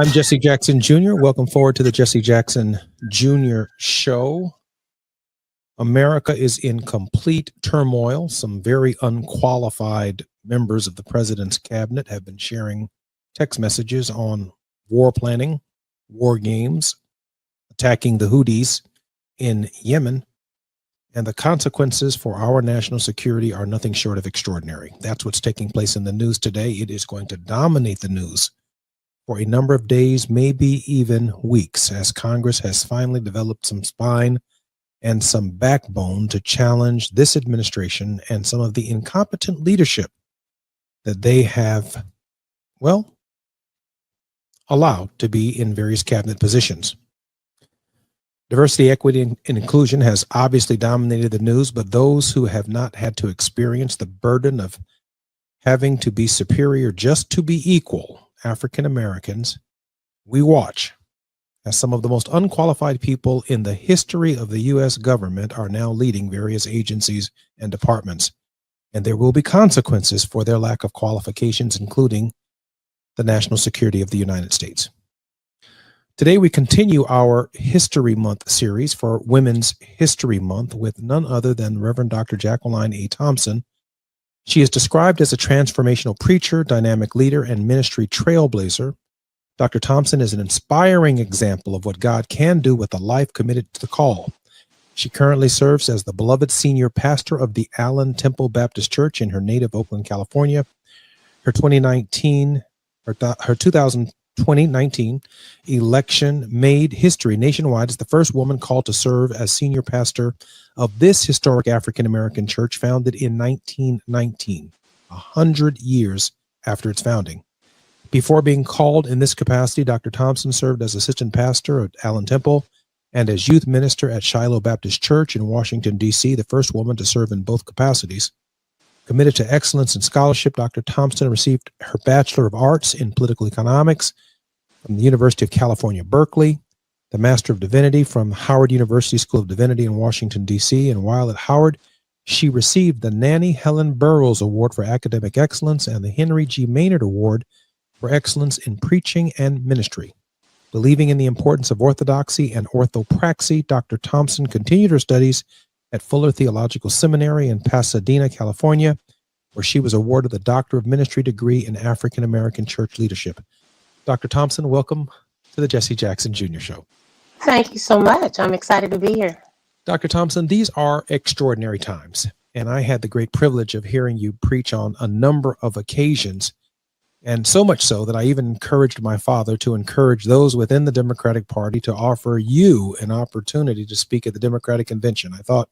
I'm Jesse Jackson Jr. Welcome forward to the Jesse Jackson Jr. Show. America is in complete turmoil. Some very unqualified members of the president's cabinet have been sharing text messages on war planning, war games, attacking the Houthis in Yemen, and the consequences for our national security are nothing short of extraordinary. That's what's taking place in the news today. It is going to dominate the news for a number of days, maybe even weeks, as Congress has finally developed some spine and some backbone to challenge this administration and some of the incompetent leadership that they have, well, allowed to be in various cabinet positions. Diversity, equity, and inclusion has obviously dominated the news, but those who have not had to experience the burden of having to be superior just to be equal, African Americans, we watch as some of the most unqualified people in the history of the U.S. government are now leading various agencies and departments, and there will be consequences for their lack of qualifications, including the national security of the United States. Today, we continue our History Month series for Women's History Month with none other than Reverend Dr. Jacqueline A. Thompson. She is described as a transformational preacher, dynamic leader, and ministry trailblazer. Dr. Thompson is an inspiring example of what God can do with a life committed to the call. She currently serves as the beloved senior pastor of the Allen Temple Baptist Church in her native Oakland, California. Her 2019 election made history nationwide as the first woman called to serve as senior pastor of this historic African-American church founded in 1919, 100 years after its founding. Before being called in this capacity, Dr. Thompson served as assistant pastor at Allen Temple and as youth minister at Shiloh Baptist Church in Washington, D.C., the first woman to serve in both capacities. Committed to excellence in scholarship, Dr. Thompson received her Bachelor of Arts in Political Economics from the University of California, Berkeley, the Master of Divinity from Howard University School of Divinity in Washington, D.C., and while at Howard, she received the Nannie Helen Burroughs Award for Academic Excellence and the Henry G. Maynard Award for Excellence in Preaching and Ministry. Believing in the importance of orthodoxy and orthopraxy, Dr. Thompson continued her studies at Fuller Theological Seminary in Pasadena, California, where she was awarded the Doctor of Ministry degree in African American Church Leadership. Dr. Thompson, welcome to the Jesse Jackson Jr. Show. Thank you so much. I'm excited to be here. Dr. Thompson, these are extraordinary times, and I had the great privilege of hearing you preach on a number of occasions, and so much so that I even encouraged my father to encourage those within the Democratic Party to offer you an opportunity to speak at the Democratic Convention. I thought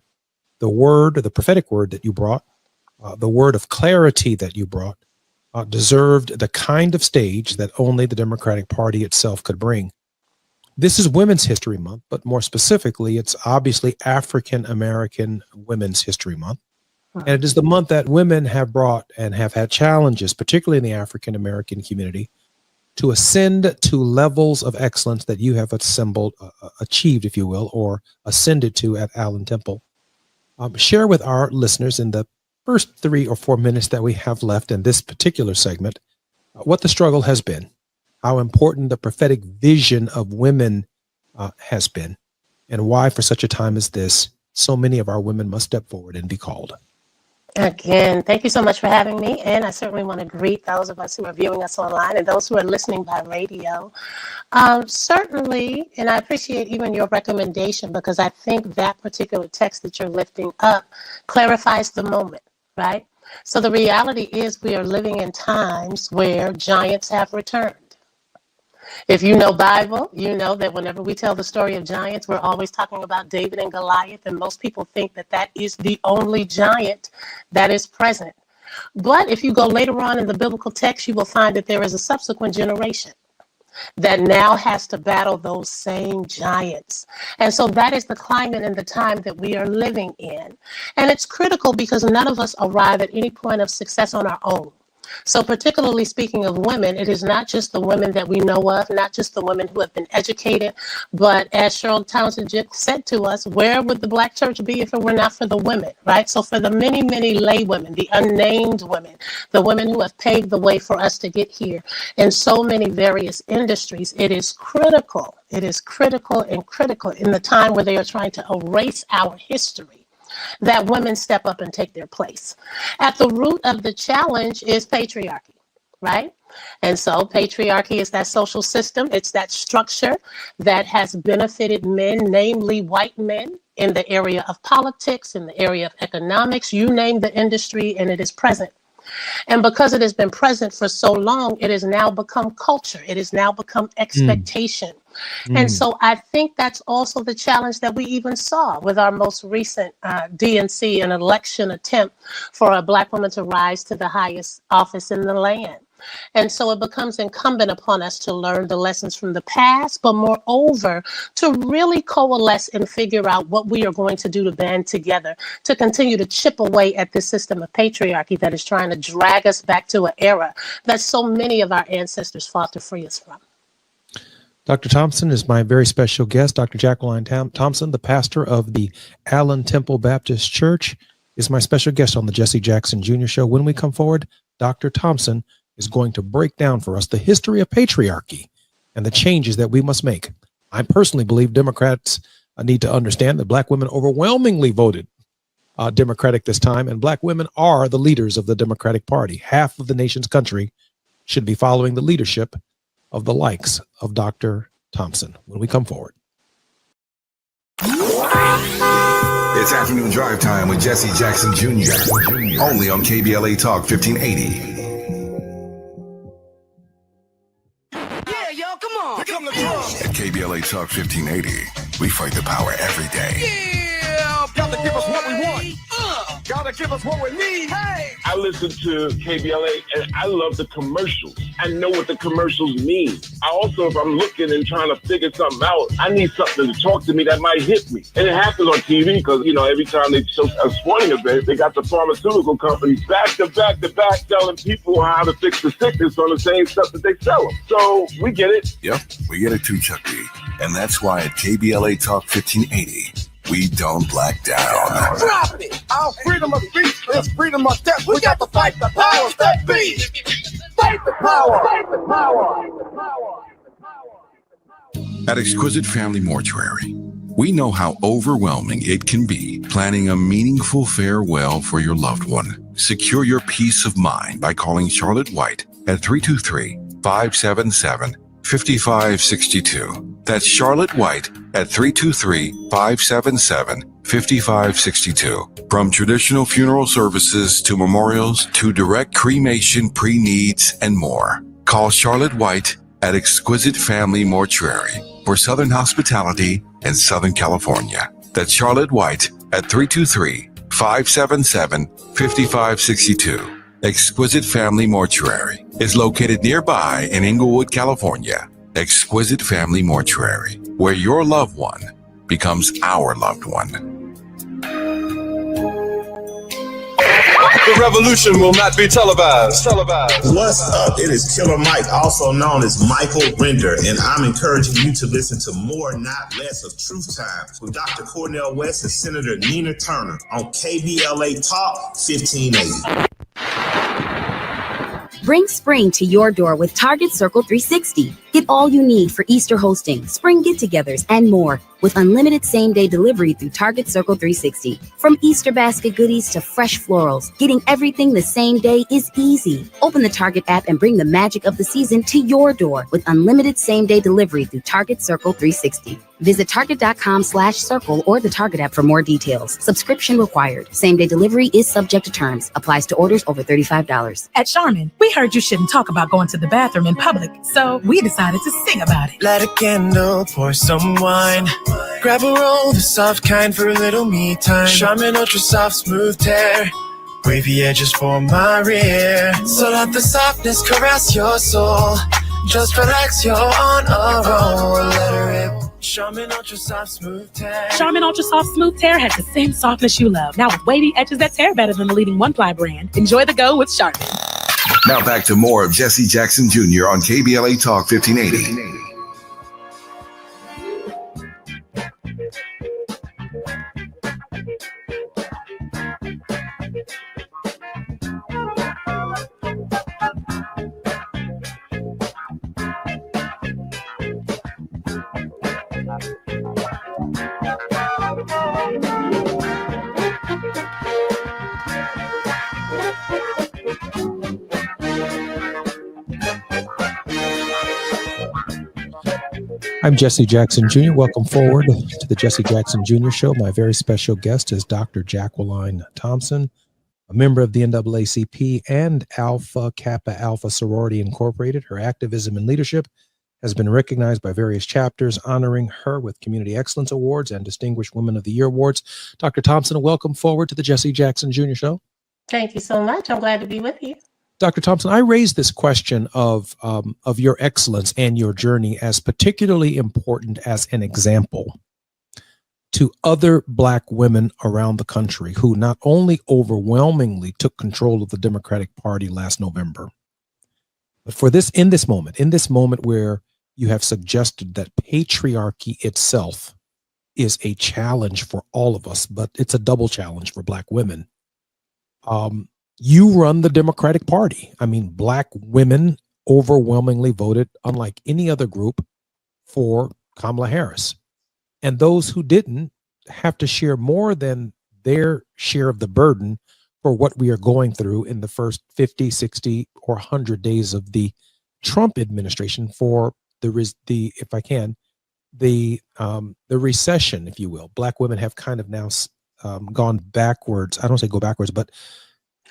the word, the prophetic word that you brought, the word of clarity that you brought, deserved the kind of stage that only the Democratic Party itself could bring. This is Women's History Month, but more specifically, it's obviously African American Women's History Month. And it is the month that women have brought and have had challenges, particularly in the African American community, to ascend to levels of excellence that you have achieved, if you will, or ascended to at Allen Temple. Share with our listeners in the first 3 or 4 minutes that we have left in this particular segment what the struggle has been, how important the prophetic vision of women has been, and why for such a time as this, so many of our women must step forward and be called. Again, thank you so much for having me. And I certainly want to greet those of us who are viewing us online and those who are listening by radio. Certainly, and I appreciate even your recommendation because I think that particular text that you're lifting up clarifies the moment, right? So the reality is we are living in times where giants have returned. If you know Bible, you know that whenever we tell the story of giants, we're always talking about David and Goliath, and most people think that that is the only giant that is present. But if you go later on in the biblical text, you will find that there is a subsequent generation that now has to battle those same giants. And so that is the climate and the time that we are living in. And it's critical because none of us arrive at any point of success on our own. So particularly speaking of women, it is not just the women that we know of, not just the women who have been educated, but as Cheryl Townsend said to us, where would the Black church be if it were not for the women, right? So for the many, many lay women, the unnamed women, the women who have paved the way for us to get here in so many various industries, it is critical. It is critical in the time where they are trying to erase our history, that women step up and take their place. At the root of the challenge is patriarchy, right? And so patriarchy is that social system. It's that structure that has benefited men, namely white men, in the area of politics, in the area of economics, you name the industry, and it is present. And because it has been present for so long, it has now become culture. It has now become expectation. And so I think that's also the challenge that we even saw with our most recent DNC, an election attempt for a Black woman to rise to the highest office in the land. And so it becomes incumbent upon us to learn the lessons from the past, but moreover, to really coalesce and figure out what we are going to do to band together to continue to chip away at this system of patriarchy that is trying to drag us back to an era that so many of our ancestors fought to free us from. Dr. Thompson is my very special guest. Dr. Jacqueline Thompson, the pastor of the Allen Temple Baptist Church, is my special guest on the Jesse Jackson Jr. Show. When we come forward, Dr. Thompson is going to break down for us the history of patriarchy and the changes that we must make. I personally believe Democrats need to understand that Black women overwhelmingly voted Democratic this time, and Black women are the leaders of the Democratic Party. Half of the nation's country should be following the leadership of the likes of Dr. Thompson when we come forward. It's afternoon drive time with Jesse Jackson Jr. Only on KBLA Talk 1580. Yeah, yo, come on. Pick up the drum. At KBLA Talk 1580, we fight the power every day. Yeah, gotta give us what we want. Gotta give us what we need. Hey. I listen to KBLA and I love the commercials. I know what the commercials mean. I also, if I'm looking and trying to figure something out, I need something to talk to me that might hit me. And it happens on TV because, you know, every time they show a sporting event, they got the pharmaceutical companies back to back telling people how to fix the sickness on the same stuff that they sell them. So we get it. Yep, we get it too, Chucky. And that's why at KBLA Talk 1580, we don't black down. Drop it! Our freedom of speech is freedom of death. We got to fight the powers that be. Fight the power! Fight the power! At Exquisite Family Mortuary, we know how overwhelming it can be planning a meaningful farewell for your loved one. Secure your peace of mind by calling Charlotte White at 323-577-5562. That's Charlotte White at 323-577-5562. From traditional funeral services to memorials to direct cremation, pre-needs, and more. Call Charlotte White at Exquisite Family Mortuary for Southern hospitality in Southern California. That's Charlotte White at 323-577-5562. Exquisite Family Mortuary is located nearby in Inglewood, California. Exquisite Family Mortuary, where your loved one becomes our loved one. The revolution will not be televised. What's up? It is Killer Mike, also known as Michael Render, and I'm encouraging you to listen to more, not less, of Truth Time with Dr. Cornel West and Senator Nina Turner on KBLA Talk 1580. Bring spring to your door with Target Circle 360. Get all you need for Easter hosting, spring get-togethers, and more with unlimited same-day delivery through Target Circle 360. From Easter basket goodies to fresh florals, getting everything the same day is easy. Open the Target app and bring the magic of the season to your door with unlimited same-day delivery through Target Circle 360. Visit target.com/circle or the Target app for more details. Subscription required. Same-day delivery is subject to terms. Applies to orders over $35. At Charmin, we heard you shouldn't talk about going to the bathroom in public, so we decided to sing about it. Light a candle, pour some wine. Grab a roll, the soft kind for a little me time. Charmin Ultra Soft Smooth Tear. Wavy edges for my rear. So let the softness caress your soul. Just relax, you're on a roll. Let her rip. Charmin Ultra Soft Smooth Tear. Charmin Ultra Soft Smooth Tear has the same softness you love. Now with wavy edges that tear better than the leading one-ply brand. Enjoy the go with Charmin. Now back to more of Jesse Jackson Jr. on KBLA Talk 1580. I'm Jesse Jackson Jr. Welcome forward to the Jesse Jackson Jr. Show. My very special guest is Dr. Jacqueline Thompson, a member of the NAACP and Alpha Kappa Alpha Sorority Incorporated. Her activism and leadership has been recognized by various chapters, honoring her with Community Excellence Awards and Distinguished Women of the Year Awards. Dr. Thompson, welcome forward to the Jesse Jackson Jr. Show. Thank you so much. I'm glad to be with you. Dr. Thompson, I raised this question of your excellence and your journey as particularly important as an example to other Black women around the country who not only overwhelmingly took control of the Democratic Party last November, but for this, in this moment where you have suggested that patriarchy itself is a challenge for all of us, but it's a double challenge for Black women. You run the Democratic Party. I mean, Black women overwhelmingly voted, unlike any other group, for Kamala Harris. And those who didn't have to share more than their share of the burden for what we are going through in the first 50, 60, or 100 days of the Trump administration for the recession, if you will. Black women have kind of now gone backwards. I don't say go backwards, but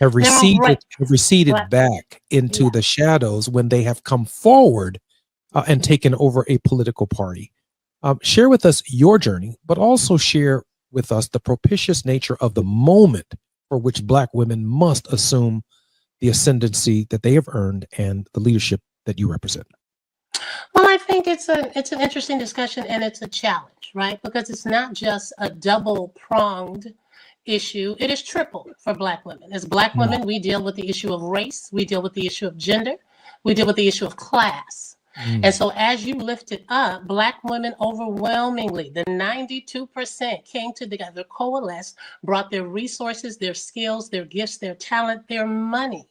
have receded back into the shadows when they have come forward and taken over a political party. Share with us your journey, but also share with us the propitious nature of the moment for which Black women must assume the ascendancy that they have earned and the leadership that you represent. Well, I think it's an interesting discussion, and it's a challenge, right? Because it's not just a double-pronged issue, it is triple for Black women. As Black women, we deal with the issue of race, we deal with the issue of gender, we deal with the issue of class. And so as you lift it up, Black women overwhelmingly, the 92% came together, coalesced, brought their resources, their skills, their gifts, their talent, their money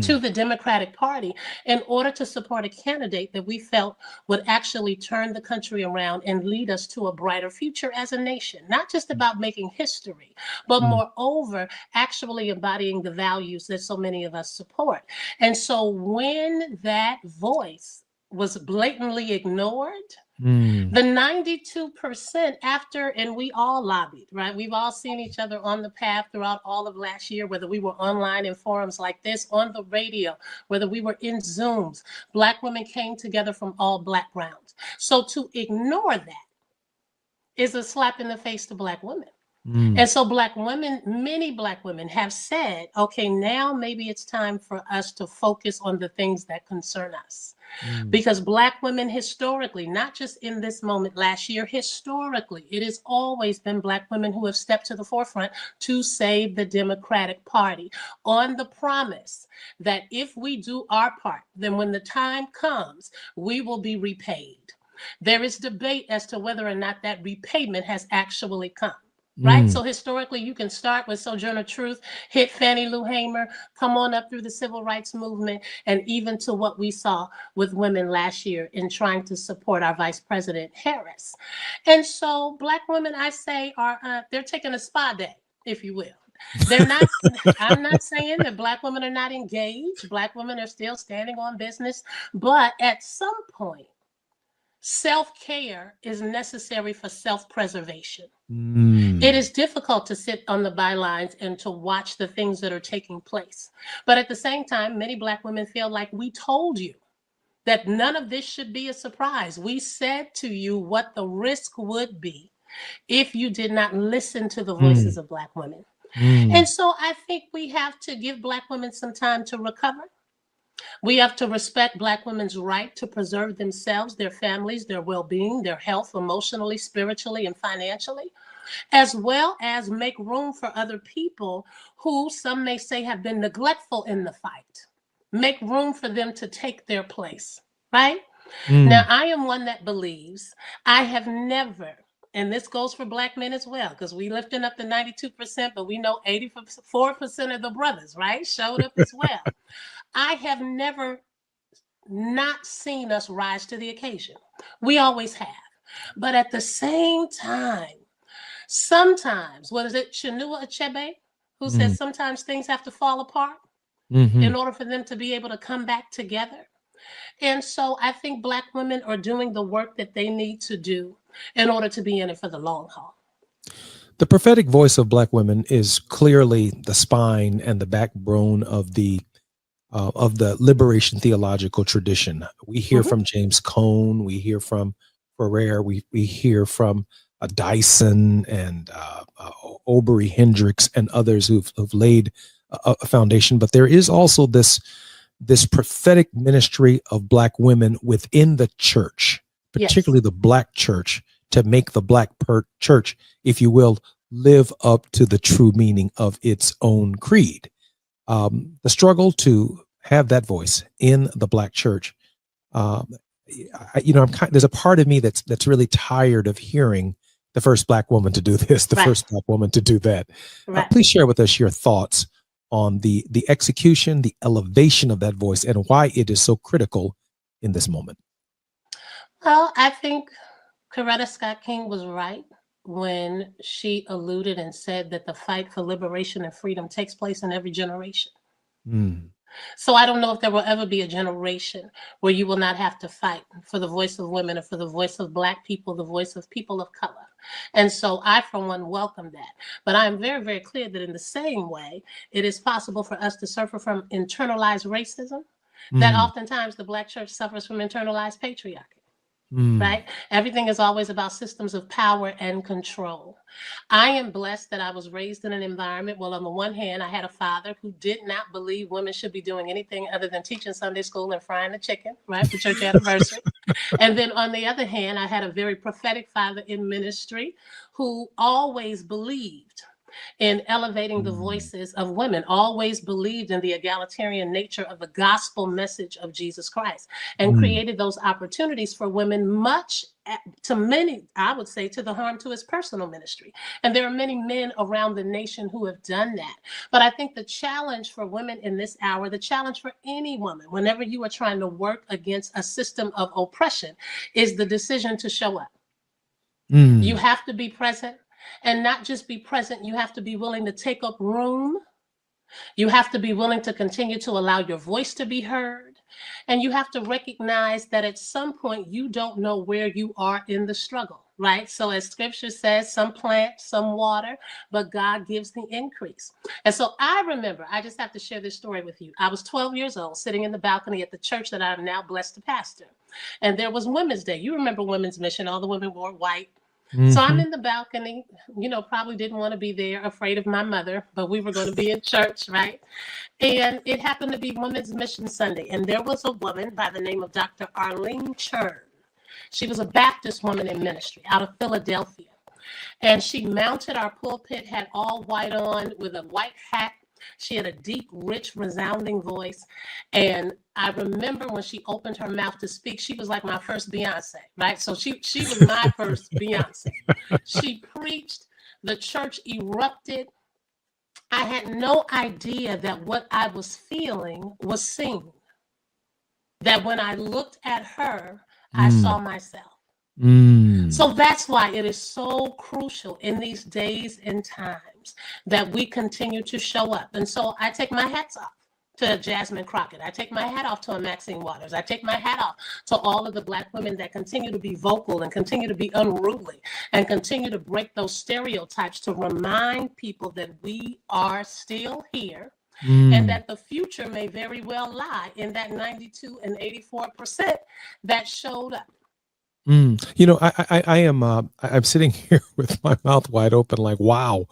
to the Democratic Party in order to support a candidate that we felt would actually turn the country around and lead us to a brighter future as a nation. Not just about making history, but moreover, actually embodying the values that so many of us support. And so when that voice was blatantly ignored, the 92% after, and we all lobbied, right? We've all seen each other on the path throughout all of last year, whether we were online in forums like this, on the radio, whether we were in Zooms. Black women came together from all backgrounds. So to ignore that is a slap in the face to Black women. And so Black women, many Black women have said, okay, now maybe it's time for us to focus on the things that concern us. Because Black women historically, not just in this moment last year, historically, it has always been Black women who have stepped to the forefront to save the Democratic Party on the promise that if we do our part, then when the time comes, we will be repaid. There is debate as to whether or not that repayment has actually come. Right. So historically, you can start with Sojourner Truth, hit Fannie Lou Hamer, come on up through the civil rights movement, and even to what we saw with women last year in trying to support our Vice President Harris. And so Black women, I say, are they're taking a spa day, if you will. They're not, I'm not saying that Black women are not engaged. Black women are still standing on business. But at some point, self-care is necessary for self-preservation. It is difficult to sit on the bylines and to watch the things that are taking place. But at the same time, many Black women feel like we told you that none of this should be a surprise. We said to you what the risk would be if you did not listen to the voices of Black women. And so I think we have to give Black women some time to recover. We have to respect Black women's right to preserve themselves, their families, their well-being, their health, emotionally, spiritually, and financially, as well as make room for other people who some may say have been neglectful in the fight. make room for them to take their place, right? Now, I am one that believes I have never, and this goes for Black men as well, because we lifting up the 92%, but we know 84% of the brothers, right, showed up as well. I have never not seen us rise to the occasion. We always have. But at the same time, sometimes, what is it, Chinua Achebe, who says sometimes things have to fall apart in order for them to be able to come back together. And so I think Black women are doing the work that they need to do in order to be in it for the long haul. The prophetic voice of Black women is clearly the spine and the backbone of the liberation theological tradition. We hear from James Cone, we hear from Ferrer, we hear from Dyson and Aubrey Hendricks and others who've laid a foundation. But there is also this prophetic ministry of Black women within the church, particularly the Black church, to make the Black church, if you will, live up to the true meaning of its own creed. The struggle to have that voice in the Black church, there's a part of me that's really tired of hearing the first Black woman to do this, the first Black woman to do that. Please share with us your thoughts on the execution, the elevation of that voice, and why it is so critical in this moment. Well, I think Coretta Scott King was right when she alluded and said that the fight for liberation and freedom takes place in every generation. So I don't know if there will ever be a generation where you will not have to fight for the voice of women or for the voice of Black people, the voice of people of color. And so I, for one, welcome that. But I'm very, very clear that in the same way, it is possible for us to suffer from internalized racism, that oftentimes the Black church suffers from internalized patriarchy. Right? Everything is always about systems of power and control. I am blessed that I was raised in an environment. Well, on the one hand, I had a father who did not believe women should be doing anything other than teaching Sunday school and frying the chicken, right, for church anniversary. And then on the other hand, I had a very prophetic father in ministry who always believed in elevating the voices of women, always believed in the egalitarian nature of the gospel message of Jesus Christ, and created those opportunities for women, much to many, I would say, to the harm to his personal ministry. And there are many men around the nation who have done that. But I think the challenge for women in this hour, the challenge for any woman, whenever you are trying to work against a system of oppression, is the decision to show up. You have to be present. And not just be present, you have to be willing to take up room. You have to be willing to continue to allow your voice to be heard. And you have to recognize that at some point, you don't know where you are in the struggle, right? So as scripture says, some plant, some water, but God gives the increase. And so I remember, I just have to share this story with you. I was 12 years old, sitting in the balcony at the church that I'm now blessed to pastor. And there was Women's Day. You remember Women's Mission, all the women wore white. So I'm in the balcony, probably didn't want to be there, afraid of my mother, but we were going to be in church, right? And it happened to be Women's Mission Sunday. And there was a woman by the name of Dr. Arlene Chern. She was a Baptist woman in ministry out of Philadelphia. And she mounted our pulpit, had all white on with a white hat. She had a deep, rich, resounding voice. And I remember when she opened her mouth to speak, she was like my first Beyonce, right? So she was my first Beyonce. She preached, the church erupted. I had no idea that what I was feeling was seen. That when I looked at her, I saw myself. So that's why it is so crucial in these days and times that we continue to show up. And so I take my hats off to Jasmine Crockett. I take my hat off to a Maxine Waters. I take my hat off to all of the Black women that continue to be vocal and continue to be unruly and continue to break those stereotypes to remind people that we are still here and that the future may very well lie in that 92 and 84% that showed up. I'm sitting here with my mouth wide open, like, wow.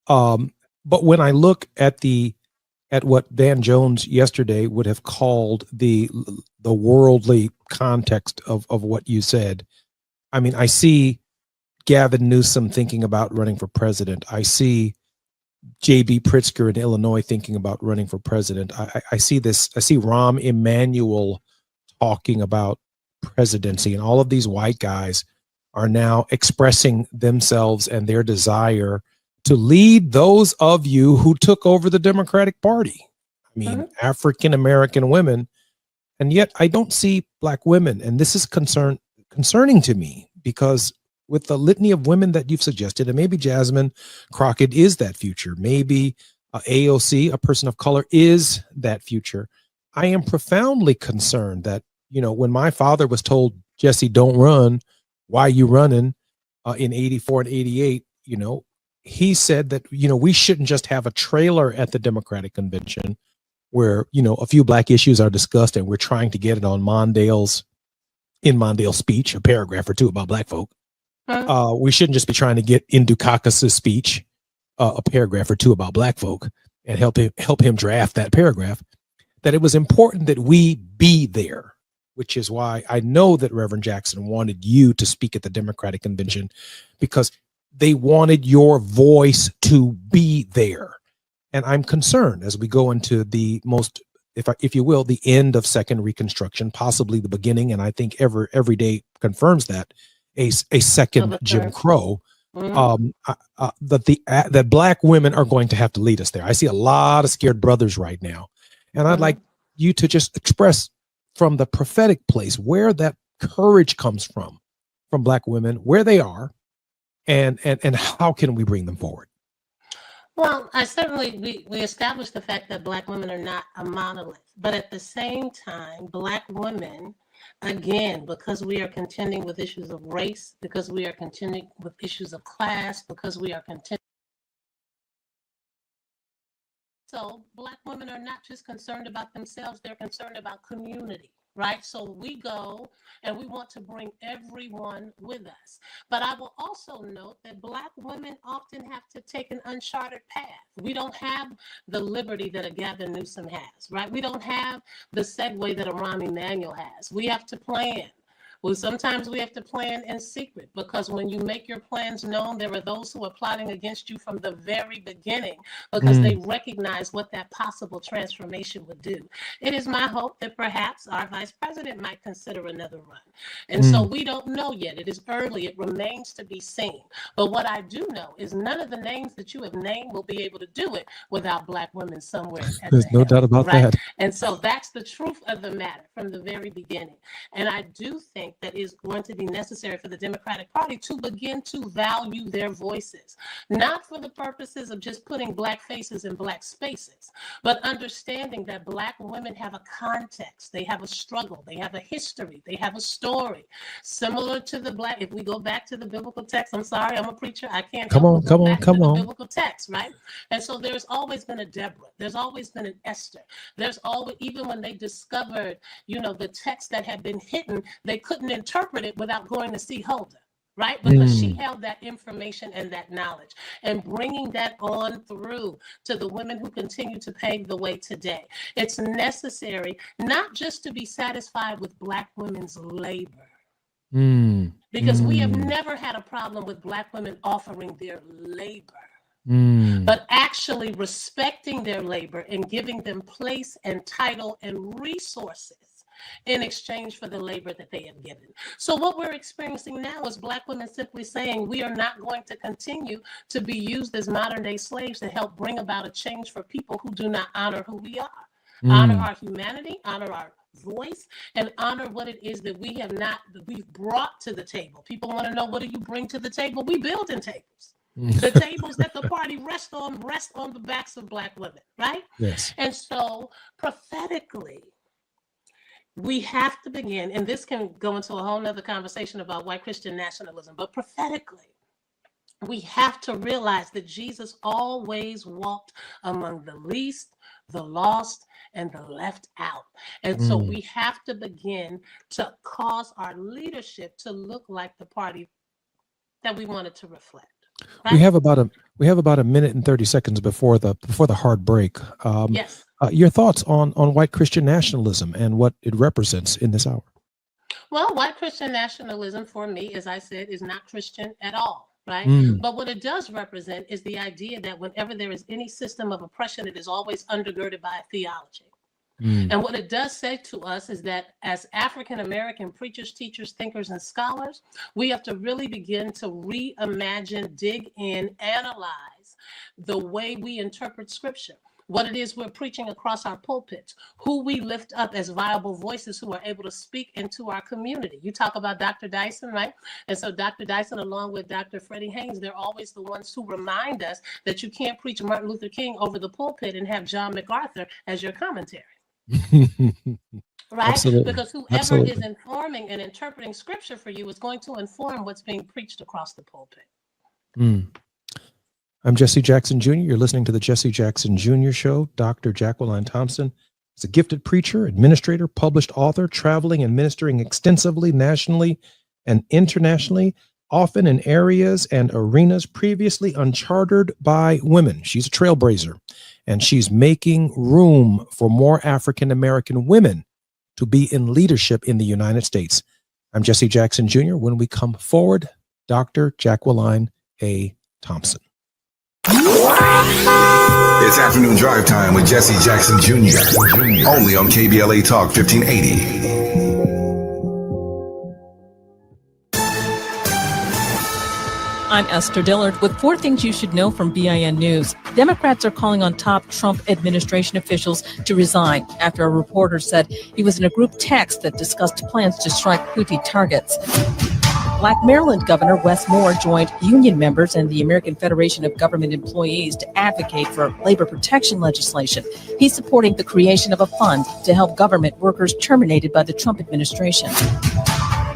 But when I look at what Van Jones yesterday would have called the worldly context of what you said, I mean, I see Gavin Newsom thinking about running for president. I see J.B. Pritzker in Illinois thinking about running for president. I see this. I see Rahm Emanuel talking about presidency, and all of these white guys are now expressing themselves and their desire to lead those of you who took over the Democratic Party. I mean, African American women, and yet I don't see black women, and this is concerning to me, because with the litany of women that you've suggested, and maybe Jasmine Crockett is that future, maybe AOC, a person of color, is that future. I am profoundly concerned that, when my father was told, Jesse, don't run, why are you running, in 84 and 88, he said that, we shouldn't just have a trailer at the Democratic Convention where, a few black issues are discussed and we're trying to get it on Mondale's speech, a paragraph or two about black folk. We shouldn't just be trying to get in Dukakis's speech a paragraph or two about black folk and help him draft that paragraph. That it was important that we be there, which is why I know that Reverend Jackson wanted you to speak at the Democratic Convention, because they wanted your voice to be there. And I'm concerned as we go into the most, if you will, the end of Second Reconstruction, possibly the beginning, and I think every day confirms that, a second Jim Crow, that black women are going to have to lead us there. I see a lot of scared brothers right now, and I'd like you to just express from the prophetic place where that courage comes from black women, where they are, and how can we bring them forward? Well, we established the fact that black women are not a monolith, but at the same time, black women, again, because we are contending with issues of race, because we are contending with issues of class, because we are contending. So black women are not just concerned about themselves, they're concerned about community, right? So we go and we want to bring everyone with us. But I will also note that black women often have to take an uncharted path. We don't have the liberty that a Gavin Newsom has, right? We don't have the segue that a Rahm Emanuel has. We have to plan. Well, sometimes we have to plan in secret, because when you make your plans known, there are those who are plotting against you from the very beginning, because they recognize what that possible transformation would do. It is my hope that perhaps our vice president might consider another run. And so we don't know yet. It is early. It remains to be seen. But what I do know is none of the names that you have named will be able to do it without black women somewhere. There's no doubt about that. And so that's the truth of the matter from the very beginning. And I do think that is going to be necessary for the Democratic Party to begin to value their voices, not for the purposes of just putting black faces in black spaces, but understanding that black women have a context, they have a struggle, they have a history, they have a story, similar to the black. If we go back to the biblical text, I'm sorry, I'm a preacher, I can't come on. Biblical text, right? And so there's always been a Deborah, there's always been an Esther, there's always, even when they discovered, the text that had been hidden, they couldn't interpret it without going to see Huldah, right? Because she held that information and that knowledge, and bringing that on through to the women who continue to pave the way today. It's necessary not just to be satisfied with black women's labor, because we have never had a problem with black women offering their labor, but actually respecting their labor and giving them place and title and resources in exchange for the labor that they have given. So what we're experiencing now is black women simply saying we are not going to continue to be used as modern day slaves to help bring about a change for people who do not honor who we are, honor our humanity, honor our voice, and honor what it is that we've brought to the table. People want to know, what do you bring to the table? We build in tables. The tables that the party rest on the backs of black women, right? Yes. And so prophetically, we have to begin, and this can go into a whole nother conversation about white Christian nationalism, but prophetically, we have to realize that Jesus always walked among the least, the lost, and the left out. And so we have to begin to cause our leadership to look like the party that we wanted to reflect. Right? We have about a minute and 30 seconds before the hard break. Yes. Your thoughts on white Christian nationalism and what it represents in this hour? Well, white Christian nationalism for me, as I said, is not Christian at all. right? But what it does represent is the idea that whenever there is any system of oppression, it is always undergirded by a theology. And what it does say to us is that as African-American preachers, teachers, thinkers, and scholars, we have to really begin to reimagine, dig in, analyze the way we interpret scripture, what it is we're preaching across our pulpits, who we lift up as viable voices who are able to speak into our community. You talk about Dr. Dyson, right? And so Dr. Dyson, along with Dr. Freddie Haynes, they're always the ones who remind us that you can't preach Martin Luther King over the pulpit and have John MacArthur as your commentary. Right? Absolutely. Because whoever is informing and interpreting scripture for you is going to inform what's being preached across the pulpit. I'm Jesse Jackson Jr. You're listening to the Jesse Jackson Jr. Show. Dr. Jacqueline Thompson is a gifted preacher, administrator, published author, traveling and ministering extensively nationally and internationally, often in areas and arenas previously uncharted by women. She's a trailblazer, and she's making room for more African-American women to be in leadership in the United States. I'm Jesse Jackson Jr. When we come forward, Dr. Jacqueline A. Thompson. It's afternoon drive time with Jesse Jackson Jr. Only on KBLA Talk 1580. I'm Esther Dillard with 4 things you should know from BIN News. Democrats are calling on top Trump administration officials to resign after a reporter said he was in a group text that discussed plans to strike Houthi targets. Black Maryland Governor Wes Moore joined union members and the American Federation of Government Employees to advocate for labor protection legislation. He's supporting the creation of a fund to help government workers terminated by the Trump administration.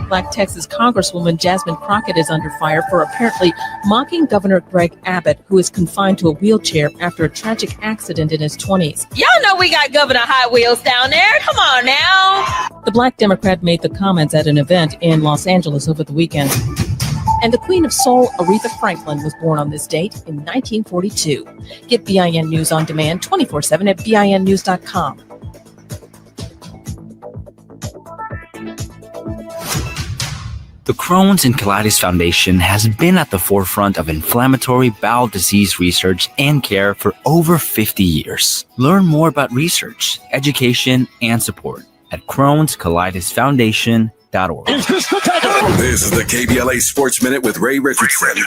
Black Texas Congresswoman Jasmine Crockett is under fire for apparently mocking Governor Greg Abbott, who is confined to a wheelchair after a tragic accident in his 20s. Y'all know we got Governor High Wheels down there. Come on now. The Black Democrat made the comments at an event in Los Angeles over the weekend. And the Queen of Soul, Aretha Franklin, was born on this date in 1942. Get BIN News on demand 24/7 at BINnews.com. The Crohn's and Colitis Foundation has been at the forefront of inflammatory bowel disease research and care for over 50 years. Learn more about research, education, and support at Crohn'sColitisFoundation.org. This is the KBLA Sports Minute with Ray Richardson.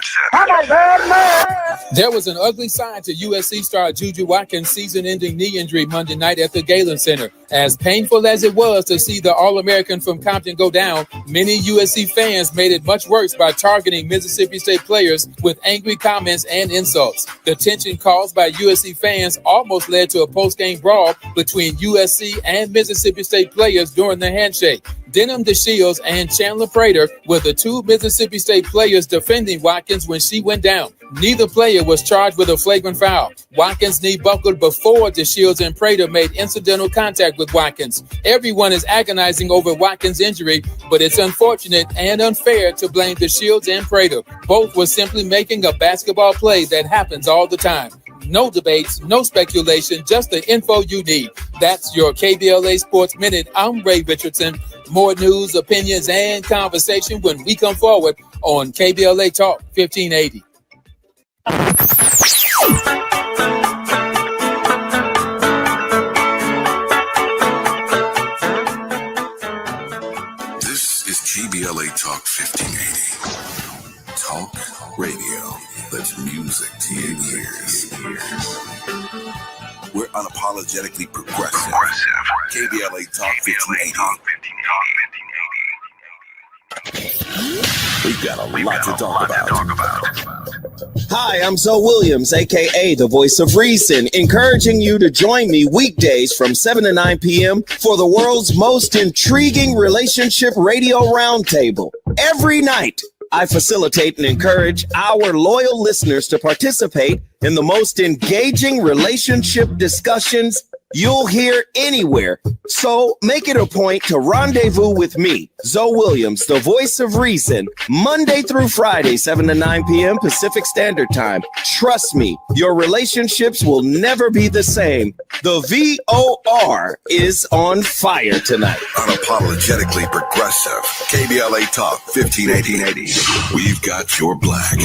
There was an ugly side to USC star Juju Watkins' season-ending knee injury Monday night at the Galen Center. As painful as it was to see the All-American from Compton go down, many USC fans made it much worse by targeting Mississippi State players with angry comments and insults. The tension caused by USC fans almost led to a post-game brawl between USC and Mississippi State players during the handshake. Denham DeShields and Chandler Prater were the 2 Mississippi State players defending Watkins when she went down. Neither player was charged with a flagrant foul. Watkins' knee buckled before DeShields and Prater made incidental contact with Watkins. Everyone is agonizing over Watkins' injury, but it's unfortunate and unfair to blame DeShields and Prater. Both were simply making a basketball play that happens all the time. No debates, no speculation, just the info you need. That's your KBLA Sports Minute. I'm Ray Richardson. More news, opinions, and conversation when we come forward on KBLA Talk 1580. This is KBLA Talk 1580. Talk radio that's music to your ears. We're unapologetically progressive. KBLA Talk 1580. We've got a lot to talk about. Hi, I'm Zoe Williams, a.k.a. the voice of reason, encouraging you to join me weekdays from 7 to 9 p.m. for the world's most intriguing relationship radio roundtable. Every night, I facilitate and encourage our loyal listeners to participate in the most engaging relationship discussions you'll hear anywhere. So make it a point to rendezvous with me, Zoe Williams, the voice of reason, Monday through Friday, 7 to 9 p.m. Pacific Standard Time. Trust me, your relationships will never be the same. The VOR is on fire tonight. Unapologetically progressive. KBLA Talk 1580. We've got your black.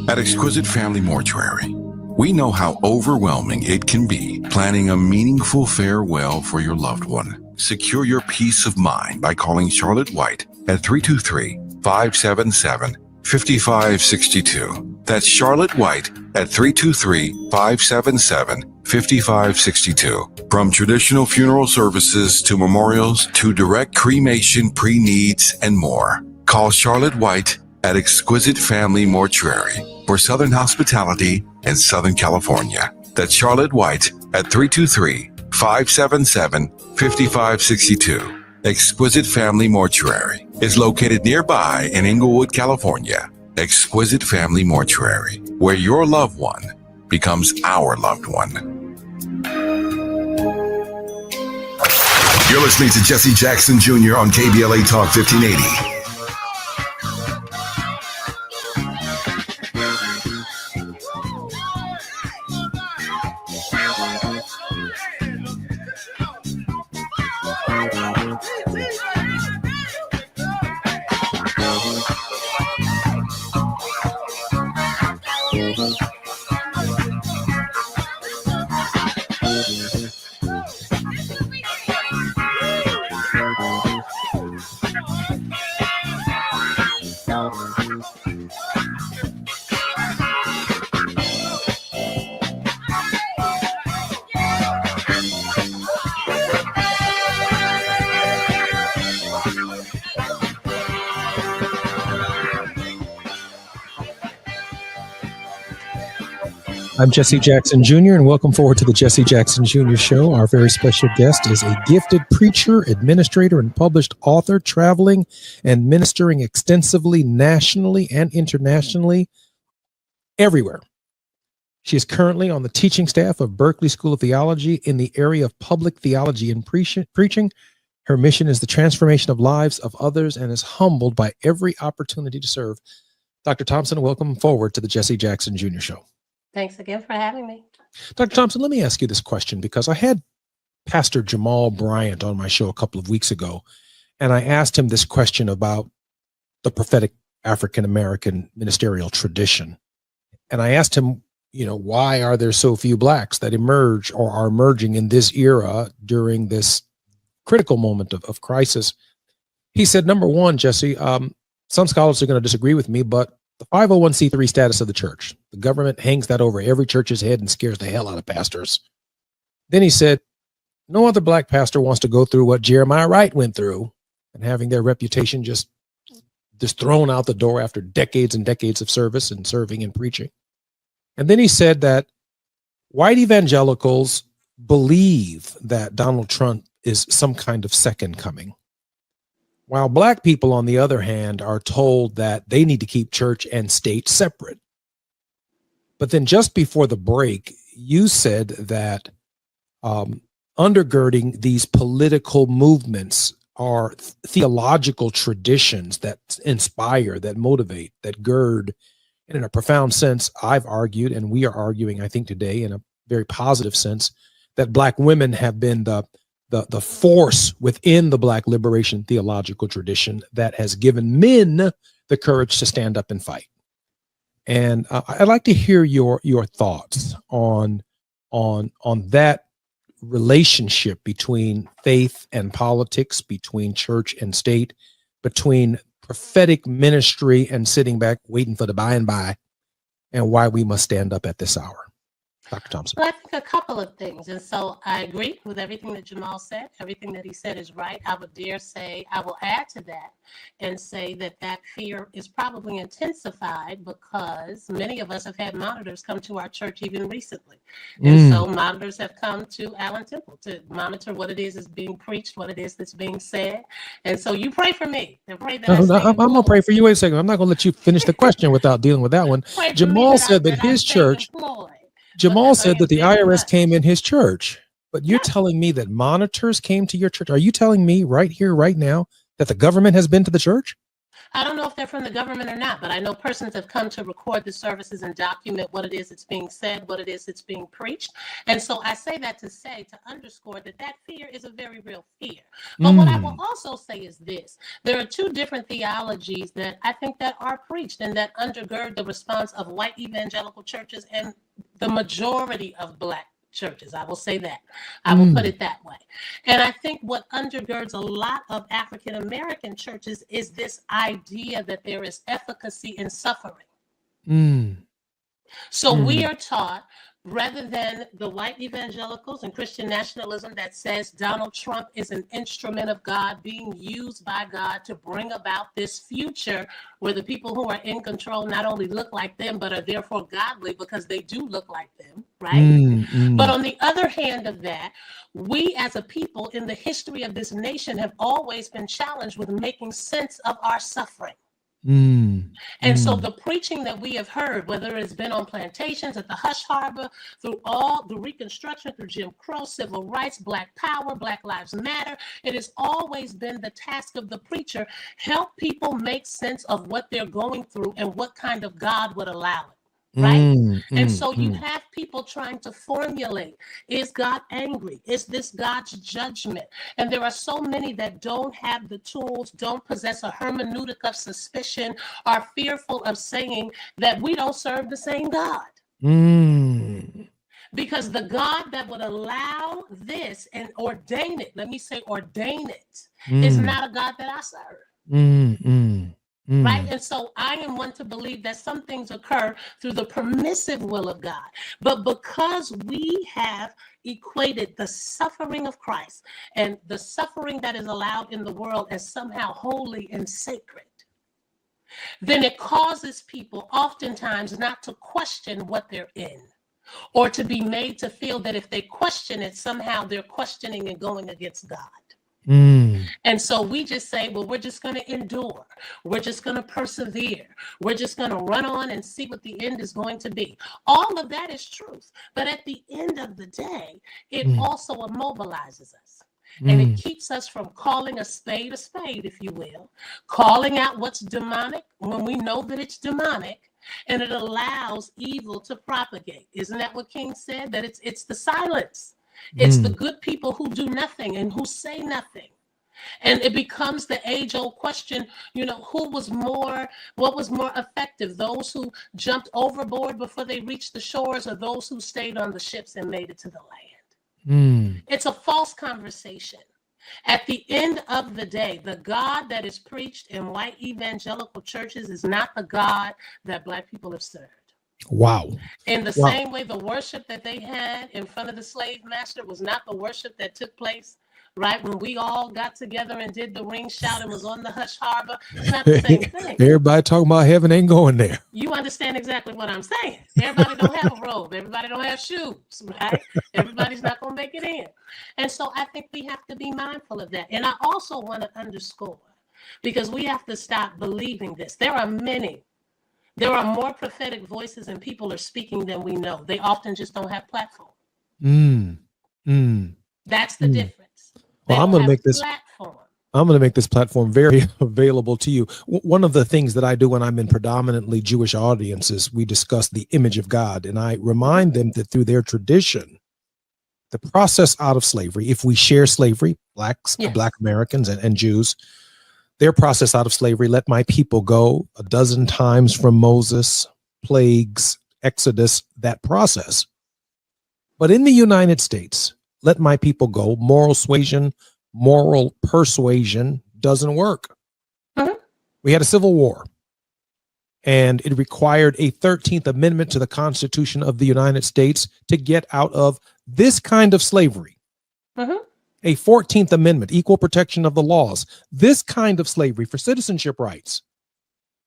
At Exquisite Family Mortuary, we know how overwhelming it can be planning a meaningful farewell for your loved one. Secure your peace of mind by calling Charlotte White at 323-577-5562. That's Charlotte White at 323-577-5562. From traditional funeral services to memorials to direct cremation, pre-needs, and more. Call Charlotte White at Exquisite Family Mortuary for Southern hospitality in Southern California. That's Charlotte White at 323-577-5562. Exquisite Family Mortuary is located nearby in Inglewood, California. Exquisite Family Mortuary, where your loved one becomes our loved one. You're listening to Jesse Jackson Jr. on KBLA Talk 1580. I'm Jesse Jackson Jr., and welcome forward to the Jesse Jackson Jr. Show. Our very special guest is a gifted preacher, administrator, and published author, traveling and ministering extensively nationally and internationally, everywhere. She is currently on the teaching staff of Berkeley School of Theology in the area of public theology and preaching. Her mission is the transformation of lives of others and is humbled by every opportunity to serve. Dr. Thompson, welcome forward to the Jesse Jackson Jr. Show. Thanks again for having me. Dr. Thompson, let me ask you this question, because I had Pastor Jamal Bryant on my show a couple of weeks ago, and I asked him this question about the prophetic African-American ministerial tradition. And I asked him, why are there so few blacks that emerge or are emerging in this era during this critical moment of crisis? He said, number one, Jesse, some scholars are going to disagree with me, but the 501c3 status of the church, the government hangs that over every church's head and scares the hell out of pastors. Then he said, no other black pastor wants to go through what Jeremiah Wright went through and having their reputation just thrown out the door after decades and decades of service and serving and preaching. And then he said that white evangelicals believe that Donald Trump is some kind of second coming, while black people, on the other hand, are told that they need to keep church and state separate. But then just before the break, you said that undergirding these political movements are theological traditions that inspire, that motivate, that gird. And in a profound sense, I've argued, and we are arguing, I think today, in a very positive sense, that black women have been the force within the black liberation theological tradition that has given men the courage to stand up and fight. And I'd like to hear your thoughts on that relationship between faith and politics, between church and state, between prophetic ministry and sitting back waiting for the by and by, and why we must stand up at this hour. Dr. Thompson. Well, I think a couple of things. And so I agree with everything that Jamal said. Everything that he said is right. I will add to that and say that fear is probably intensified because many of us have had monitors come to our church even recently. And so monitors have come to Allen Temple to monitor what it is that's being preached, what it is that's being said. And so you pray for me. And pray that I'm going to pray for you. Wait a second. I'm not going to let you finish the question without dealing with that one. Jamal said that his church... Jamal said that the IRS came in his church, but you're telling me that monitors came to your church. Are you telling me right here, right now, that the government has been to the church? I don't know if they're from the government or not, but I know persons have come to record the services and document what it is that's being said, what it is that's being preached. And so I say that to underscore that fear is a very real fear. But what I will also say is this: there are two different theologies that I think that are preached and that undergird the response of white evangelical churches and the majority of Black churches. I will say that. I will put it that way. And I think what undergirds a lot of African American churches is this idea that there is efficacy in suffering. So we are taught, rather than the white evangelicals and Christian nationalism that says Donald Trump is an instrument of God being used by God to bring about this future where the people who are in control not only look like them, but are therefore godly because they do look like them, right? But on the other hand of that, we as a people in the history of this nation have always been challenged with making sense of our suffering. And so the preaching that we have heard, whether it's been on plantations, at the Hush Harbor, through all the Reconstruction, through Jim Crow, civil rights, Black Power, Black Lives Matter, it has always been the task of the preacher, help people make sense of what they're going through and what kind of God would allow it. Right. And so you have people trying to formulate, is God angry? Is this God's judgment? And there are so many that don't have the tools, don't possess a hermeneutic of suspicion, are fearful of saying that we don't serve the same God. Because the God that would allow this and ordain it, let me say ordain it, is not a God that I serve. Right. And so I am one to believe that some things occur through the permissive will of God. But because we have equated the suffering of Christ and the suffering that is allowed in the world as somehow holy and sacred, then it causes people oftentimes not to question what they're in, or to be made to feel that if they question it, somehow they're questioning and going against God. And so we just say, well, we're just going to endure. We're just going to persevere. We're just going to run on and see what the end is going to be. All of that is truth. But at the end of the day, it also immobilizes us. And it keeps us from calling a spade, if you will, calling out what's demonic when we know that it's demonic. And it allows evil to propagate. Isn't that what King said? That it's the silence. It's the good people who do nothing and who say nothing. And it becomes the age-old question, what was more effective? Those who jumped overboard before they reached the shores, or those who stayed on the ships and made it to the land? It's a false conversation. At the end of the day, the God that is preached in white evangelical churches is not the God that Black people have served. Wow. In the same way, the worship that they had in front of the slave master was not the worship that took place, right, when we all got together and did the ring shout and was on the Hush Harbor. It's not the same thing. Everybody talking about heaven ain't going there. You understand exactly what I'm saying. Everybody don't have a robe. Everybody don't have shoes, right? Everybody's not going to make it in. And so I think we have to be mindful of that. And I also want to underscore, because we have to stop believing this. There are more prophetic voices and people are speaking than we know. They often just don't have platform. That's the difference. Well, I'm going to make this platform very available to you. One of the things that I do when I'm in predominantly Jewish audiences, we discuss the image of God, and I remind them that through their tradition, the process out of slavery, if we share slavery, Black Americans and Jews, their process out of slavery, let my people go, 12 times from Moses, plagues, Exodus, that process. But in the United States, let my people go, moral persuasion doesn't work. We had a civil war, and it required a 13th Amendment to the Constitution of the United States to get out of this kind of slavery. A 14th Amendment, equal protection of the laws, this kind of slavery for citizenship rights.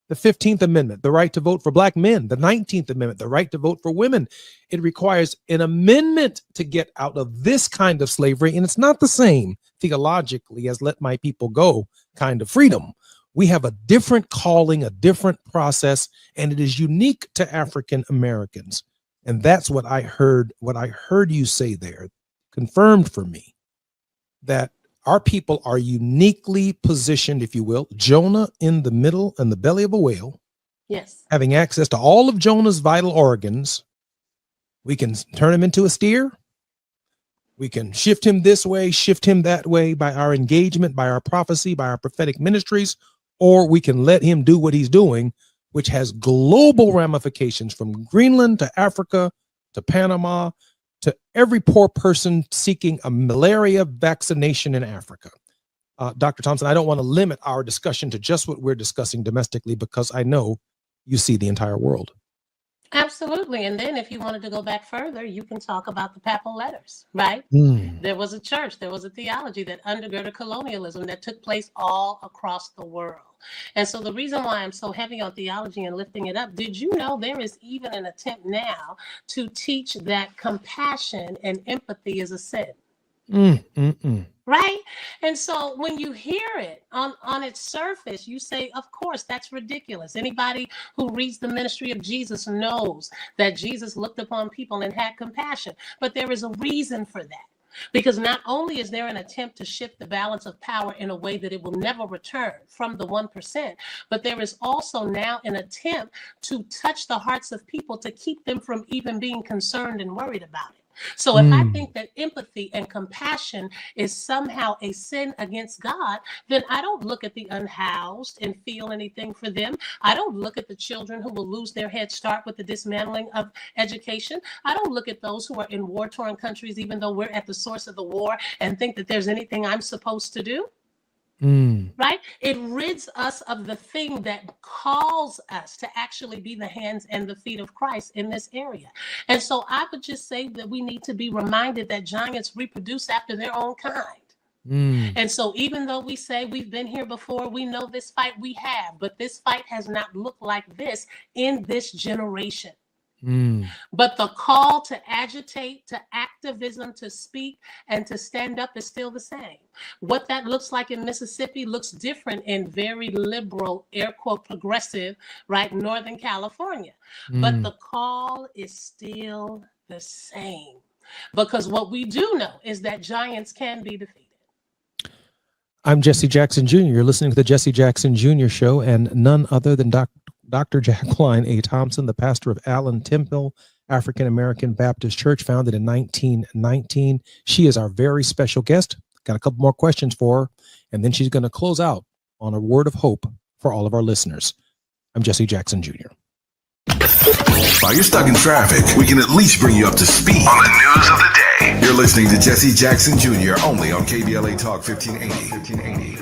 The 15th Amendment, the right to vote for Black men. The 19th Amendment, the right to vote for women. It requires an amendment to get out of this kind of slavery. And it's not the same theologically as let my people go kind of freedom. We have a different calling, a different process, and it is unique to African Americans. And that's what I heard you say there, confirmed for me that our people are uniquely positioned, if you will, Jonah in the middle and the belly of a whale. Yes. Having access to all of Jonah's vital organs. We can turn him into a steer. We can shift him this way, shift him that way by our engagement, by our prophecy, by our prophetic ministries, or we can let him do what he's doing, which has global ramifications from Greenland to Africa to Panama to every poor person seeking a malaria vaccination in Africa. Dr. Thompson, I don't want to limit our discussion to just what we're discussing domestically, because I know you see the entire world. Absolutely. And then if you wanted to go back further, you can talk about the papal letters, right? There was a church, there was a theology that undergirded colonialism that took place all across the world. And so the reason why I'm so heavy on theology and lifting it up, did you know there is even an attempt now to teach that compassion and empathy is a sin? Right? And so when you hear it on its surface, you say, of course, that's ridiculous. Anybody who reads the ministry of Jesus knows that Jesus looked upon people and had compassion. But there is a reason for that. Because not only is there an attempt to shift the balance of power in a way that it will never return from the 1%, but there is also now an attempt to touch the hearts of people to keep them from even being concerned and worried about it. So if I think that empathy and compassion is somehow a sin against God, then I don't look at the unhoused and feel anything for them. I don't look at the children who will lose their head start with the dismantling of education. I don't look at those who are in war-torn countries, even though we're at the source of the war, and think that there's anything I'm supposed to do. Right? It rids us of the thing that calls us to actually be the hands and the feet of Christ in this area. And so I would just say that we need to be reminded that giants reproduce after their own kind. And so even though we say we've been here before, we know this fight we have, but this fight has not looked like this in this generation. But the call to agitate, to activism, to speak, and to stand up is still the same. What that looks like in Mississippi looks different in very liberal, air quote, progressive, right, Northern California. But the call is still the same. Because what we do know is that giants can be defeated. I'm Jesse Jackson Jr. You're listening to the Jesse Jackson Jr. Show, and none other than Dr. Jacqueline A. Thompson, the pastor of Allen Temple African American Baptist Church, founded in 1919. She is our very special guest. Got a couple more questions for her, and then she's going to close out on a word of hope for all of our listeners. I'm Jesse Jackson Jr. While you're stuck in traffic, we can at least bring you up to speed on the news of the day. You're listening to Jesse Jackson Jr. only on KBLA Talk 1580.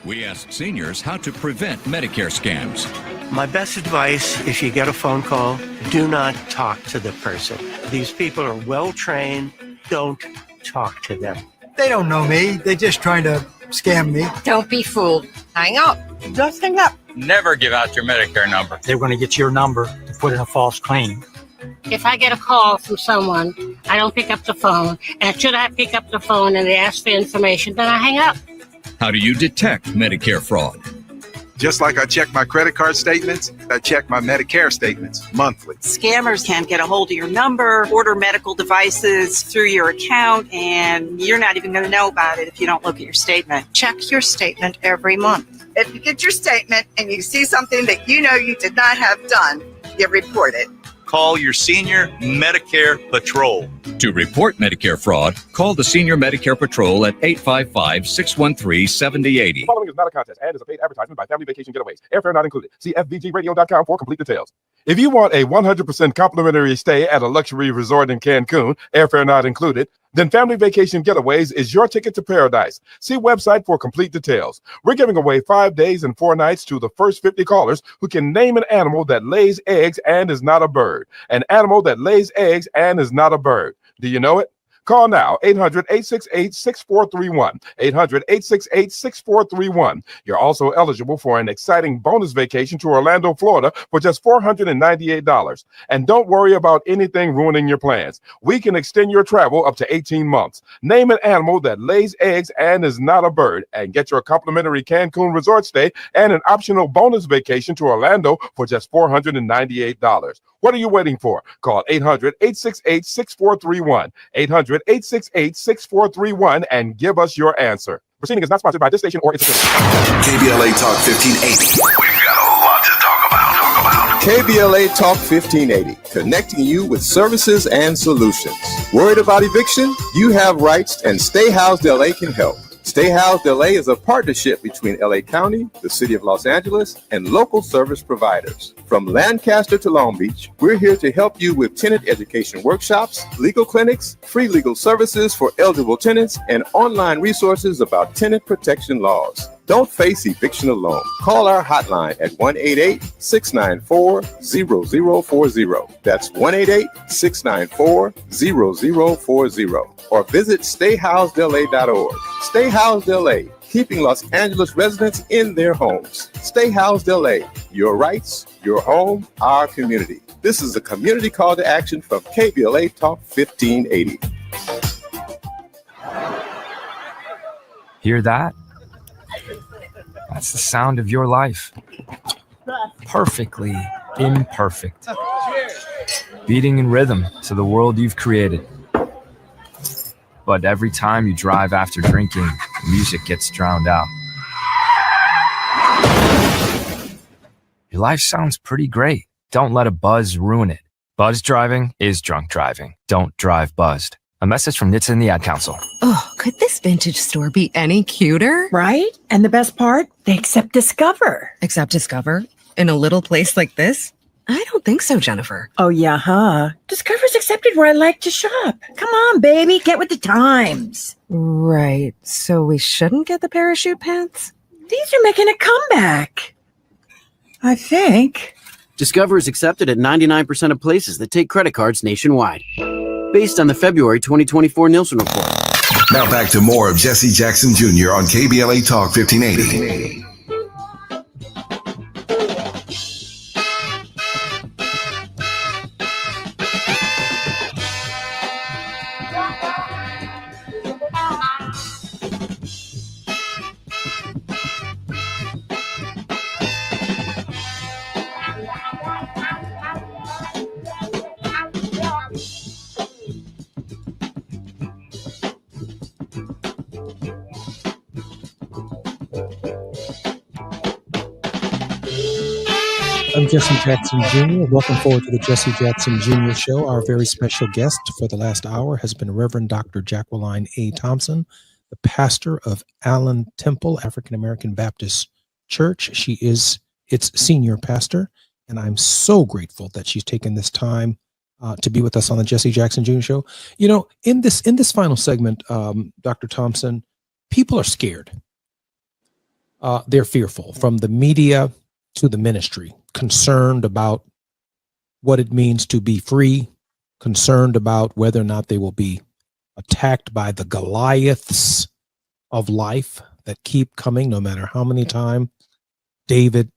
We ask seniors how to prevent Medicare scams. My best advice, if you get a phone call, do not talk to the person. These people are well trained. Don't talk to them. They don't know me. They're just trying to scam me. Don't be fooled. Hang up. Just hang up. Never give out your Medicare number. They're going to get your number to put in a false claim. If I get a call from someone, I don't pick up the phone. And should I pick up the phone and they ask for information, then I hang up. How do you detect Medicare fraud? Just like I check my credit card statements, I check my Medicare statements monthly. Scammers can get a hold of your number, order medical devices through your account, and you're not even going to know about it if you don't look at your statement. Check your statement every month. If you get your statement and you see something that you know you did not have done, you report it. Call your senior Medicare Patrol. To report Medicare fraud, call the Senior Medicare Patrol at 855-613-7080. Following is not a contest and is a paid advertisement by Family Vacation Getaways. Airfare not included. See FVGradio.com for complete details. If you want a 100% complimentary stay at a luxury resort in Cancun, airfare not included, then Family Vacation Getaways is your ticket to paradise. See website for complete details. We're giving away 5 days and 4 nights to the first 50 callers who can name an animal that lays eggs and is not a bird. An animal that lays eggs and is not a bird. Do you know it? Call now, 800-868-6431, 800-868-6431. You're also eligible for an exciting bonus vacation to Orlando, Florida for just $498. And don't worry about anything ruining your plans. We can extend your travel up to 18 months. Name an animal that lays eggs and is not a bird, and get your complimentary Cancun resort stay and an optional bonus vacation to Orlando for just $498. What are you waiting for? Call 800-868-6431, 800-868-6431, and give us your answer. Proceeding is not sponsored by this station or its affiliates. KBLA Talk 1580. We've got a lot to talk about. KBLA Talk 1580, connecting you with services and solutions. Worried about eviction? You have rights, and Stay Housed LA can help. Stay Housed LA is a partnership between LA County, the City of Los Angeles, and local service providers. From Lancaster to Long Beach, we're here to help you with tenant education workshops, legal clinics, free legal services for eligible tenants, and online resources about tenant protection laws. Don't face eviction alone. Call our hotline at 1-888-694-0040. That's 1-888-694-0040. Or visit stayhousedla.org. Stay Housed LA, keeping Los Angeles residents in their homes. Stay Housed LA, your rights, your home, our community. This is a community call to action from KBLA Talk 1580. Hear that? That's the sound of your life. Perfectly imperfect. Beating in rhythm to the world you've created. But every time you drive after drinking, music gets drowned out. Your life sounds pretty great. Don't let a buzz ruin it. Buzz driving is drunk driving. Don't drive buzzed. A message from NHTSA and the Ad Council. Oh, could this vintage store be any cuter? Right? And the best part? They accept Discover. Accept Discover? In a little place like this? I don't think so, Jennifer. Oh, yeah, huh? Discover's accepted where I like to shop. Come on, baby, get with the times. Right. So we shouldn't get the parachute pants? These are making a comeback. I think. Discover is accepted at 99% of places that take credit cards nationwide. Based on the February 2024 Nielsen report. Now back to more of Jesse Jackson Jr. on KBLA Talk 1580. I'm Jesse Jackson Jr. Welcome forward to the Jesse Jackson Jr. Show. Our very special guest for the last hour has been Reverend Dr. Jacqueline A. Thompson, the pastor of Allen Temple African American Baptist Church. She is its senior pastor, and I'm so grateful that she's taken this time to be with us on the Jesse Jackson Jr. Show. You know, in this final segment, Dr. Thompson, people are scared. They're fearful, from the media to the ministry, concerned about what it means to be free, concerned about whether or not they will be attacked by the Goliaths of life that keep coming, no matter how many times David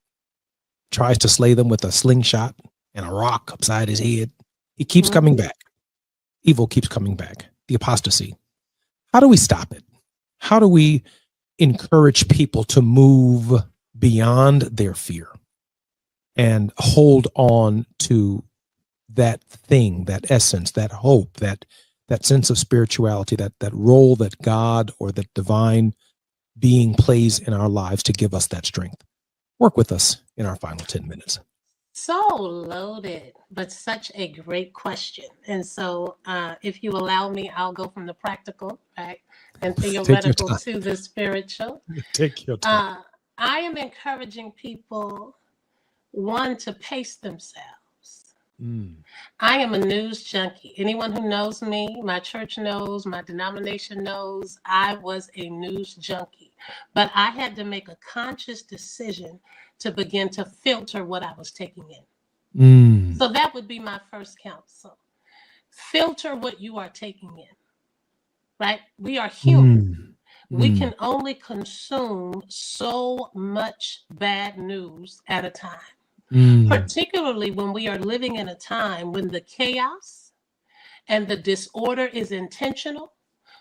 tries to slay them with a slingshot and a rock upside his head. He keeps coming back. Evil keeps coming back. The apostasy. How do we stop it? How do we encourage people to move beyond their fear and hold on to that thing, that essence, that hope, that sense of spirituality, that role that God or that divine being plays in our lives to give us that strength? Work with us in our final 10 minutes. So loaded, but such a great question. And so if you allow me, I'll go from the practical, right, and theoretical to the spiritual. Take your time. I am encouraging people, one, to pace themselves. I am a news junkie. Anyone who knows me, my church knows, my denomination knows, I was a news junkie. But I had to make a conscious decision to begin to filter what I was taking in. So that would be my first counsel. Filter what you are taking in. right? We are human. We Mm. can only consume so much bad news at a time, particularly when we are living in a time when the chaos and the disorder is intentional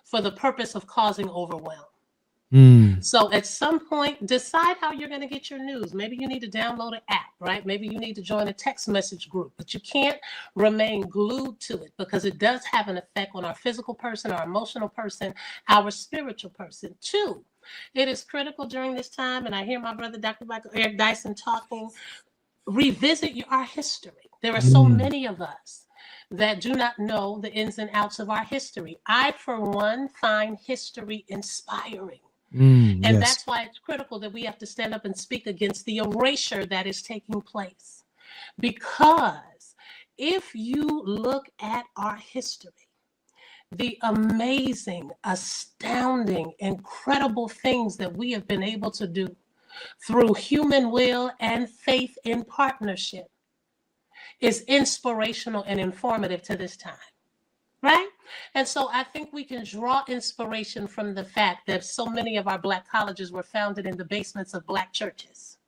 for the purpose of causing overwhelm. So at some point, decide how you're going to get your news. Maybe you need to download an app, right? Maybe you need to join a text message group, but you can't remain glued to it because it does have an effect on our physical person, our emotional person, our spiritual person. 2, it is critical during this time, and I hear my brother, Dr. Michael Eric Dyson, talking, revisit our history. There are so many of us that do not know the ins and outs of our history. I, for one, find history inspiring. And that's why it's critical that we have to stand up and speak against the erasure that is taking place. Because if you look at our history, the amazing, astounding, incredible things that we have been able to do through human will and faith in partnership is inspirational and informative to this time. Right? And so I think we can draw inspiration from the fact that so many of our Black colleges were founded in the basements of Black churches,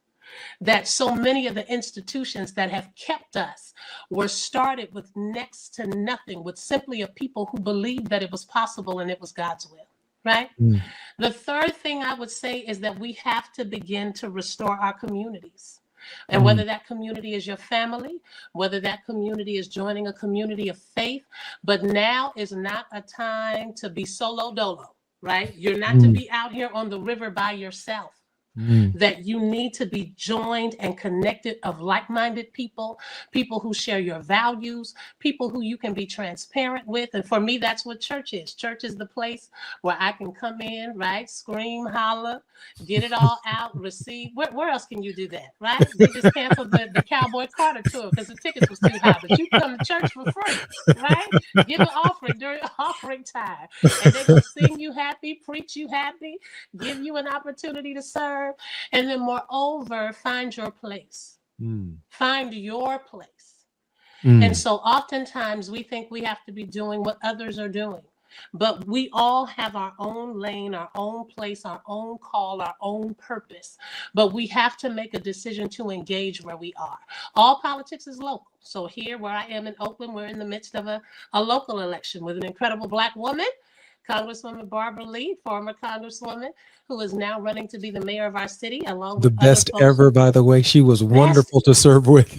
that so many of the institutions that have kept us were started with next to nothing, with simply a people who believed that it was possible and it was God's will. Right? The third thing I would say is that we have to begin to restore our communities. And whether that community is your family, whether that community is joining a community of faith, but now is not a time to be solo dolo, right? You're not to be out here on the river by yourself. That you need to be joined and connected of like-minded people, people who share your values, people who you can be transparent with. And for me, that's what church is. Church is the place where I can come in, right? Scream, holler, get it all out, receive. Where else can you do that, right? They just canceled the Cowboy Carter tour because the tickets was too high, but you come to church for free, right? Give an offering during offering time. And they will sing you happy, preach you happy, give you an opportunity to serve. And then moreover, find your place. Find your place. And so oftentimes we think we have to be doing what others are doing. But we all have our own lane, our own place, our own call, our own purpose. But we have to make a decision to engage where we are. All politics is local. So here where I am in Oakland, we're in the midst of a local election with an incredible Black woman, Congresswoman Barbara Lee, former Congresswoman, who is now running to be the mayor of our city, along with the best ever, by the way. She was wonderful to serve with.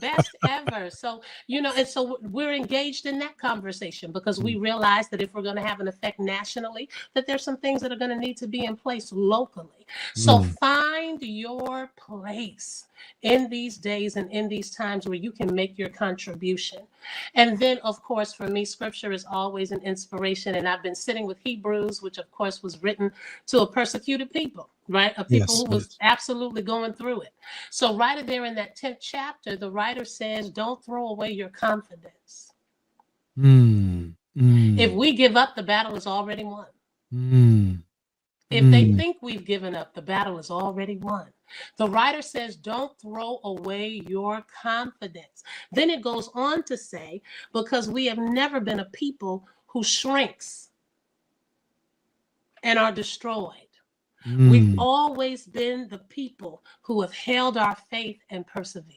Best ever. So, and so we're engaged in that conversation because we realize that if we're going to have an effect nationally, that there's some things that are going to need to be in place locally. So find your place in these days and in these times where you can make your contribution. And then, of course, for me, scripture is always an inspiration. And I've been sitting with Hebrews, which, of course, was written to a persecuted people, right? A people who was absolutely going through it. So right there in that 10th chapter, the writer says, don't throw away your confidence. If we give up, the battle is already won. If they think we've given up, the battle is already won. The writer says, don't throw away your confidence. Then it goes on to say, because we have never been a people who shrinks and are destroyed. We've always been the people who have held our faith and persevered.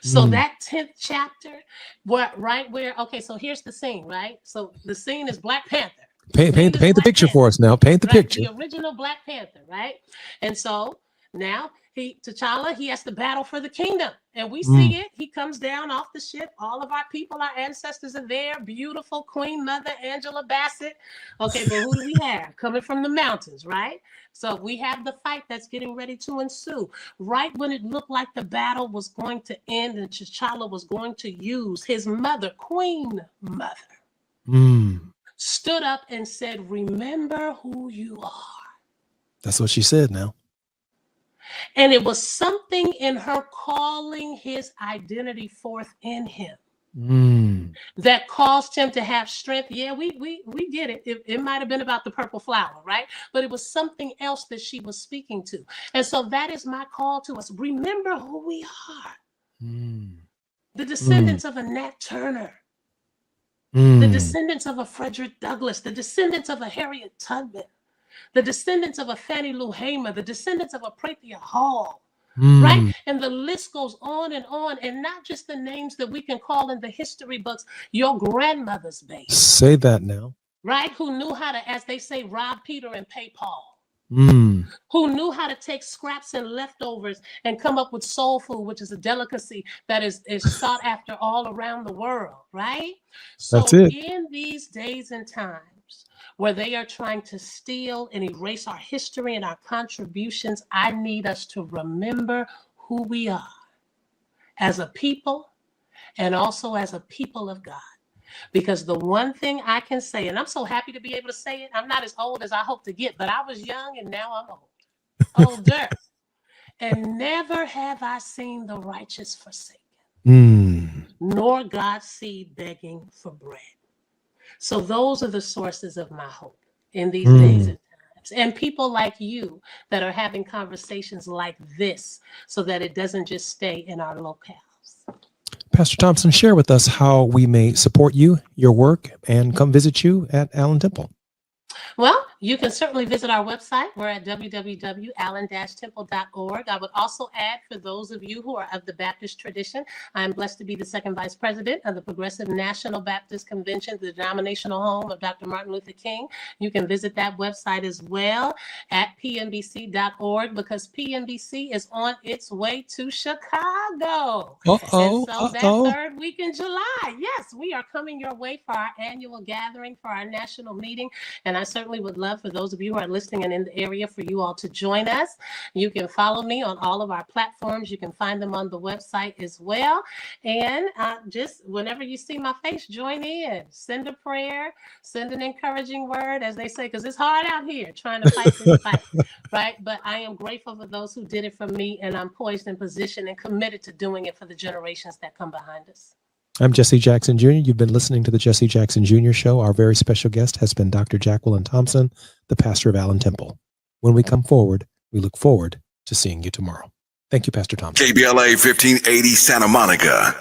So that 10th chapter, so here's the scene, right? So the scene is Black Panther. Paint the picture for us now. Paint the picture. The original Black Panther, right? And so now T'Challa, he has to battle for the kingdom. And we see it. He comes down off the ship. All of our people, our ancestors are there. Beautiful Queen Mother Angela Bassett. Okay, but who do we have? Coming from the mountains, right? So we have the fight that's getting ready to ensue. Right when it looked like the battle was going to end and T'Challa was going to use his mother, Queen Mother, stood up and said, remember who you are. That's what she said now. And it was something in her calling his identity forth in him that caused him to have strength. Yeah, we get it. It might have been about the purple flower, right? But it was something else that she was speaking to. And so that is my call to us. Remember who we are. The descendants of a Nat Turner. the descendants of a Frederick Douglass, the descendants of a Harriet Tubman, the descendants of a Fannie Lou Hamer, the descendants of a Prathia Hall, right? And the list goes on, and not just the names that we can call in the history books, your grandmother's baby. Say that now. Right? Who knew how to, as they say, rob Peter and pay Paul. Who knew how to take scraps and leftovers and come up with soul food, which is a delicacy that is sought after all around the world, right? So That's it. In these days and times where they are trying to steal and erase our history and our contributions, I need us to remember who we are as a people and also as a people of God. Because the one thing I can say, and I'm so happy to be able to say it, I'm not as old as I hope to get, but I was young and now I'm older. And never have I seen the righteous forsaken, nor God's seed begging for bread. So those are the sources of my hope in these days and times. And people like you that are having conversations like this so that it doesn't just stay in our locales. Pastor Thompson, share with us how we may support you, your work, and come visit you at Allen Temple. Well, you can certainly visit our website. We're at www.allen-temple.org. I would also add, for those of you who are of the Baptist tradition, I'm blessed to be the second vice president of the Progressive National Baptist Convention, the denominational home of Dr. Martin Luther King. You can visit that website as well at pnbc.org, because PNBC is on its way to Chicago. And so that third week in July, yes, we are coming your way for our annual gathering, for our national meeting. And I certainly would love for those of you who are listening and in the area for you all to join us. You can follow me on all of our platforms. You can find them on the website as well. And just whenever you see my face, join in. Send a prayer, send an encouraging word, as they say, because it's hard out here trying to fight this fight, right? But I am grateful for those who did it for me, and I'm poised in position and committed to doing it for the generations that come behind us. I'm Jesse Jackson Jr. You've been listening to the Jesse Jackson Jr. Show. Our very special guest has been Dr. Jacqueline Thompson, the pastor of Allen Temple. When we come forward, we look forward to seeing you tomorrow. Thank you, Pastor Thompson. KBLA 1580 Santa Monica.